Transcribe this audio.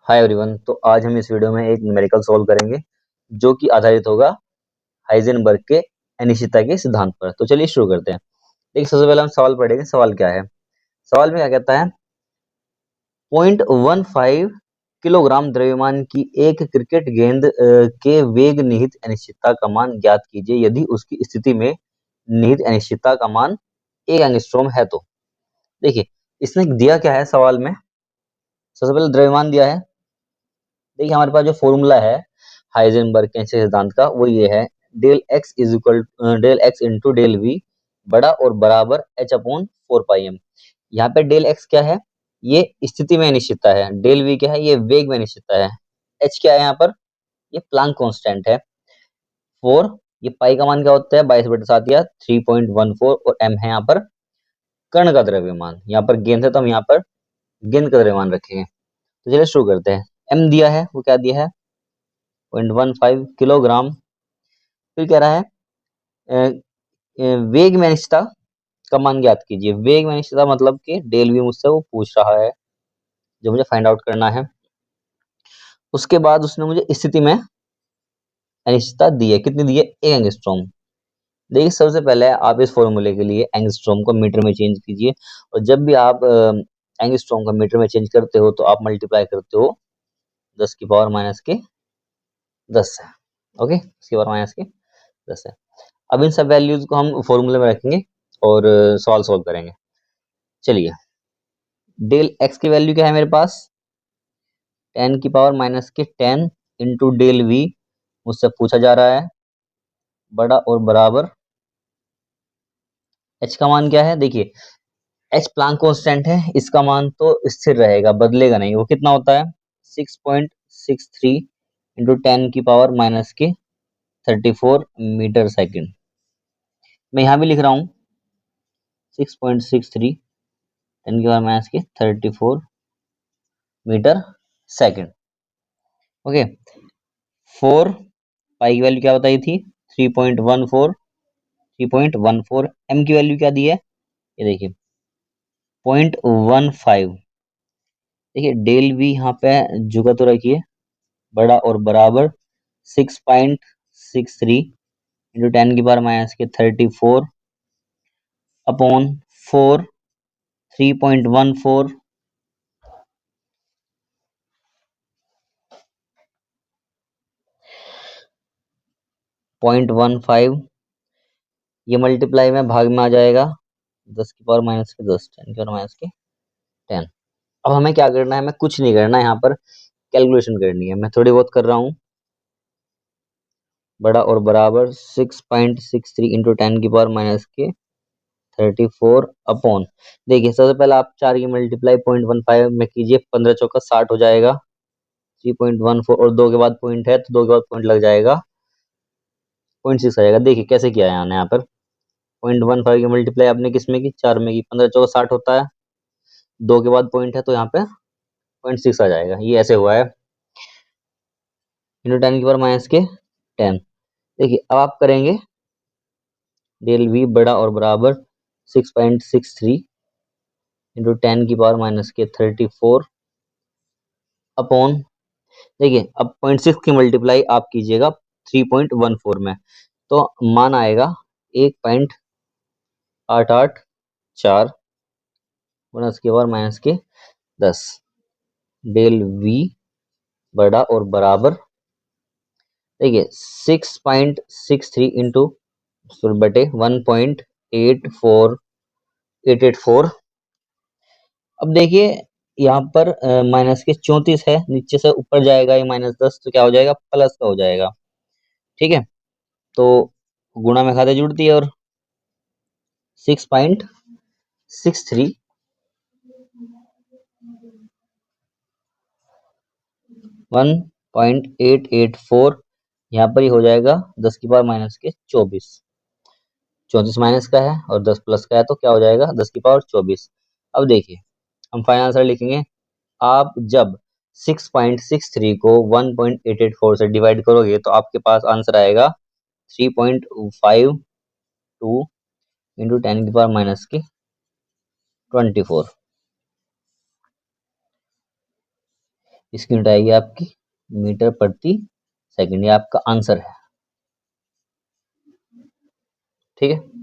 Hi everyone. तो आज हम इस वीडियो में एक न्यूमेरिकल सॉल्व करेंगे जो कि आधारित होगा हाइजेनबर्ग के अनिश्चितता के सिद्धांत पर। तो चलिए शुरू करते हैं। देखिए, सबसे पहले हम सवाल पढ़ेंगे। सवाल क्या है? सवाल में क्या कहता है? 0.15 किलोग्राम द्रव्यमान की एक क्रिकेट गेंद के वेग निहित अनिश्चितता का मान ज्ञात कीजिए यदि उसकी स्थिति में निहित अनिश्चितता का मान 1 एंगस्ट्रॉम है। तो देखिए, इसने दिया क्या है सवाल में। सबसे पहले द्रव्यमान दिया है। देखिए, हमारे पास जो फॉर्मूला है हाइजेनबर्ग के सिद्धांत का वो ये है, del x into del v बड़ा और बराबर एच अपॉन 4 पाई एम। यहाँ पे डेल एक्स क्या है? ये स्थिति में अनिश्चितता है। डेल वी क्या है? ये वेग में अनिश्चितता है। एच क्या है यहाँ पर? ये प्लांक कांस्टेंट है। 4, ये पाई का मान क्या होता है? 22/7 या 3.14। और एम है यहाँ पर कण का द्रव्यमान। यहाँ पर गेंद है तो हम यहाँ पर गेंद का द्रव्यमान रखेंगे। तो चलिए शुरू करते हैं। एम दिया है, वो क्या दिया है? 0.15 किलोग्राम। फिर कह रहा है वेग में अनिश्चितता का मान ज्ञात कीजिए। वेग में अनिश्चितता मतलब कि डेल वी मुझसे वो पूछ रहा है जो मुझे फाइंड आउट करना है। उसके बाद उसने मुझे स्थिति में अनिश्चितता दी है। कितनी दी है? 1 एंगस्ट्रॉम। देखिए, सबसे पहले आप इस फॉर्मूले के लिए एंगस्ट्रॉम को मीटर में चेंज कीजिए। और जब भी आप एंगस्ट्रॉम को मीटर में चेंज करते हो तो आप मल्टीप्लाई करते हो 10 की पावर माइनस के 10 है। ओके, 10 की पावर माइनस के 10 है। अब इन सब वैल्यूज को हम फॉर्मूले में रखेंगे और सवाल सॉल्व करेंगे। चलिए, डेल एक्स की वैल्यू क्या है मेरे पास? 10 की पावर माइनस के 10 इंटू डेल वी मुझसे पूछा जा रहा है बड़ा और बराबर एच का मान क्या है? देखिए, एच प्लांक कांस्टेंट है, इसका मान तो स्थिर रहेगा, बदलेगा नहीं। वो कितना होता है? 6.63 इंटू 10 की पावर माइनस के 34 मीटर सेकंड। मैं यहाँ भी लिख रहा हूँ 6.63 10 की पावर माइनस के 34 मीटर सेकंड। ओके, 4 पाई की वैल्यू क्या बताई थी? 3.14। 3.14 एम की वैल्यू क्या दी है? ये देखिए 0.15। देखिए, डेल वी यहाँ पे जुगा तो रखिए बड़ा और बराबर 6.63 इंटू 10 की पावर माइनस के 34 अपॉन 4 3.14 0.15। ये मल्टीप्लाई में भाग में आ जाएगा 10 की पावर माइनस के 10 10 की पावर माइनस के 10। अब हमें क्या करना है? हमें कुछ नहीं करना है, यहाँ पर कैलकुलेशन करनी है। मैं थोड़ी बहुत कर रहा हूँ। बड़ा और बराबर 6.63 इंटू 10 की पावर माइनस के 34 अपॉन, देखिए सबसे पहले आप 4 की मल्टीप्लाई 0.15 में कीजिए। 15 चौका 60 हो जाएगा। 3.14 और 2 के बाद पॉइंट है तो 2 के बाद पॉइंट लग जाएगा, 0.6 आ जाएगा। देखिए कैसे किया है यहाँ पर। 0.15 की मल्टीप्लाई आपने किस में की? 4 में की। 15 चौका 60 होता है, 2 के बाद पॉइंट है तो यहाँ पे 0.6 आ जाएगा। ये ऐसे हुआ है इंटू 10 की पावर माइनस के 10। देखिए, अब आप करेंगे डेल वी बड़ा और बराबर 6.63 इंटू 10 की पावर माइनस के 34 अपॉन, देखिए अब 0.6 की मल्टीप्लाई आप कीजिएगा 3.14 में तो मान आएगा 1.884 गुणा के पावर माइनस के 10। डेल वी बड़ा और बराबर, देखिए 6.63 इंटू बटे 1.84884। अब देखिए यहाँ पर माइनस के 34 है, नीचे से ऊपर जाएगा ये -10 तो क्या हो जाएगा? प्लस का हो जाएगा। ठीक है, तो गुणा में खाते जुड़ती है और 6.63 1.884 यहाँ पर ही हो जाएगा 10 की पावर माइनस के 24। 34 माइनस का है और 10 प्लस का है तो क्या हो जाएगा? 10 की पावर 24। अब देखिए हम फाइनल आंसर लिखेंगे। आप जब 6.63 को 1.884 से डिवाइड करोगे तो आपके पास आंसर आएगा 3.52 इंटू 10 की पावर माइनस की 24। इसकी यूनिट आएगी आपकी मीटर प्रति सेकंड। ये आपका आंसर है। ठीक है।